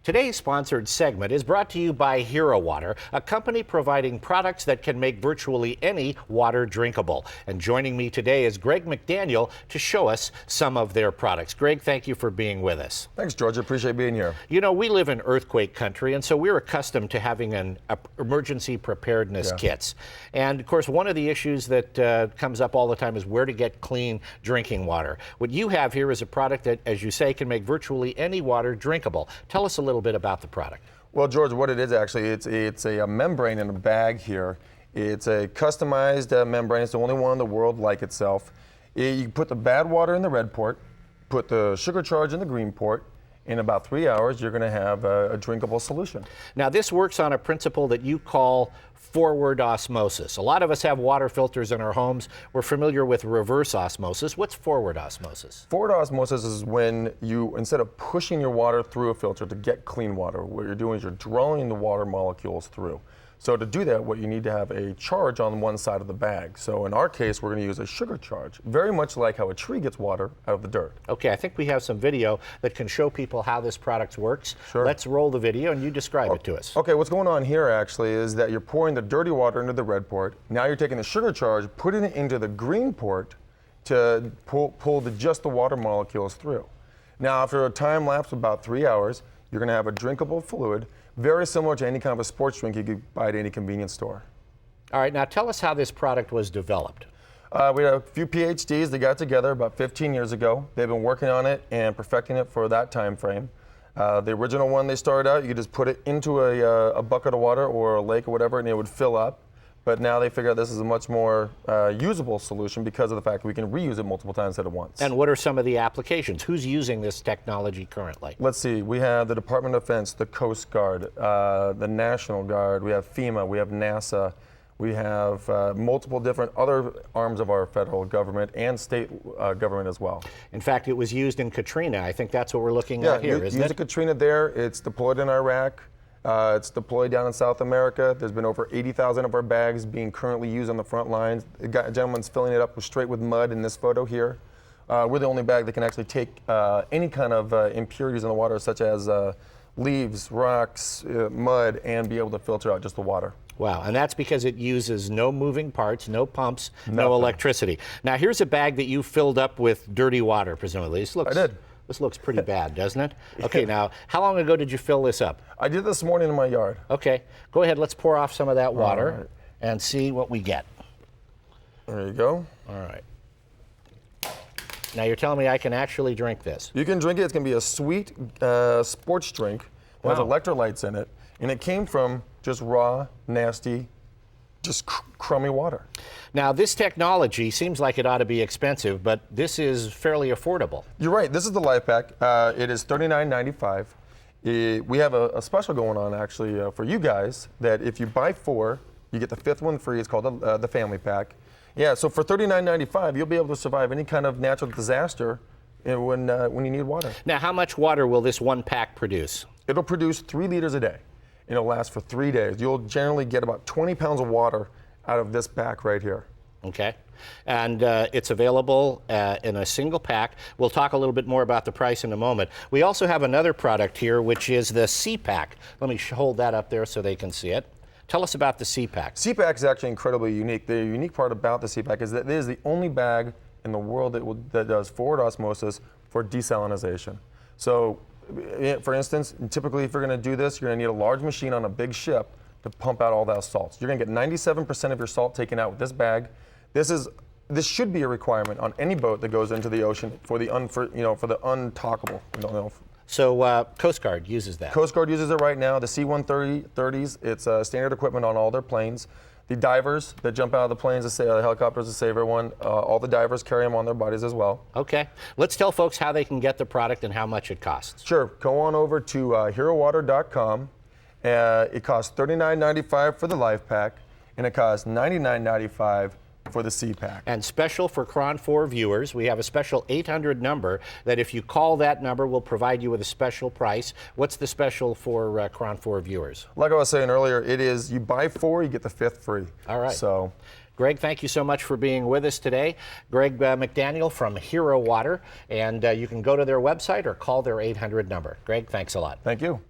Today's sponsored segment is brought to you by Hero Water, a company providing products that can make virtually any water drinkable. And joining me today is Greg McDaniel to show us some of their products. Greg, thank you for being with us. Thanks, George. I appreciate being here. You know, we live in earthquake country, and so we're accustomed to having emergency preparedness kits. And of course, one of the issues that comes up all the time is where to get clean drinking water. What you have here is a product that, as you say, can make virtually any water drinkable. Tell us a little bit about the product. Well, George, what it is actually, it's a membrane in a bag here. It's a customized membrane. It's the only one in the world like itself. You put the bad water in the red port, put the sugar charge in the green port. In about 3 hours, you're going to have a drinkable solution. Now, this works on a principle that you call forward osmosis. A lot of us have water filters in our homes. We're familiar with reverse osmosis. What's forward osmosis? Forward osmosis is when you, instead of pushing your water through a filter to get clean water, what you're doing is you're drawing the water molecules through. So to do that, what you need to have a charge on one side of the bag. So in our case, we're going to use a sugar charge, very much like how a tree gets water out of the dirt. Okay, I think we have some video that can show people how this product works. Sure. Let's roll the video and you describe it to us. Okay, what's going on here actually is that you're pouring the dirty water into the red port. Now you're taking the sugar charge, putting it into the green port to pull just the water molecules through. Now after a time lapse of about 3 hours, you're going to have a drinkable fluid, very similar to any kind of a sports drink you could buy at any convenience store. All right, now tell us how this product was developed. We had a few PhDs that got together about 15 years ago. They've been working on it and perfecting it for that time frame. The original one, they started out, you could just put it into a bucket of water or a lake or whatever, and it would fill up. But now they figure out this is a much more usable solution because of the fact that we can reuse it multiple times at once. And what are some of the applications? Who's using this technology currently? Let's see. We have the Department of Defense, the Coast Guard, the National Guard, we have FEMA, we have NASA, we have multiple different other arms of our federal government and state government as well. In fact, it was used in Katrina. I think that's what we're looking at here, isn't it? Use Katrina there. It's deployed in Iraq. It's deployed down in South America. There's been over 80,000 of our bags being currently used on the front lines. A gentleman's filling it up straight with mud in this photo here. We're the only bag that can actually take any kind of impurities in the water, such as leaves, rocks, mud, and be able to filter out just the water. Wow, and that's because it uses no moving parts, no pumps, no electricity. Now, here's a bag that you filled up with dirty water, presumably. I did. This looks pretty bad, doesn't it? Okay, now, how long ago did you fill this up? I did this morning in my yard. Okay, go ahead, let's pour off some of that water and see what we get. There you go. All right. Now you're telling me I can actually drink this? You can drink it. It's going to be a sweet sports drink. It has electrolytes in it. And it came from just raw, nasty, just crummy water. Now, this technology seems like it ought to be expensive, but this is fairly affordable. You're right. This is the Life Pack. It is $39.95. We have a special going on, actually, for you guys, that if you buy 4, you get the 5th one free. It's called the Family Pack. Yeah, so for $39.95, you'll be able to survive any kind of natural disaster when you need water. Now, how much water will this one pack produce? It'll produce 3 liters a day. It'll last for 3 days. You'll generally get about 20 pounds of water out of this pack right here. Okay. And it's available in a single pack. We'll talk a little bit more about the price in a moment. We also have another product here, which is the C-Pack. Let me hold that up there so they can see it. Tell us about the C-Pack. C-Pack is actually incredibly unique. The unique part about the C-Pack is that it is the only bag in the world that does forward osmosis for desalinization. So, for instance, typically if you're going to do this, you're going to need a large machine on a big ship to pump out all those salts. You're going to get 97% of your salt taken out with this bag. This should be a requirement on any boat that goes into the ocean for the untalkable. So Coast Guard uses that. Coast Guard uses it right now. The C-130s, it's standard equipment on all their planes. The divers that jump out of the planes, the helicopters to save everyone, all the divers carry them on their bodies as well. Okay. Let's tell folks how they can get the product and how much it costs. Sure. Go on over to herowater.com. It costs $39.95 for the Life Pack, and it costs $99.95 for the C-Pack. And special for KRON 4 viewers, we have a special 800 number that if you call that number, we'll provide you with a special price. What's the special for KRON 4 viewers? Like I was saying earlier, it is you buy 4, you get the 5th free. All right. So, Greg, thank you so much for being with us today. Greg McDaniel from Hero Water, and you can go to their website or call their 800 number. Greg, thanks a lot. Thank you.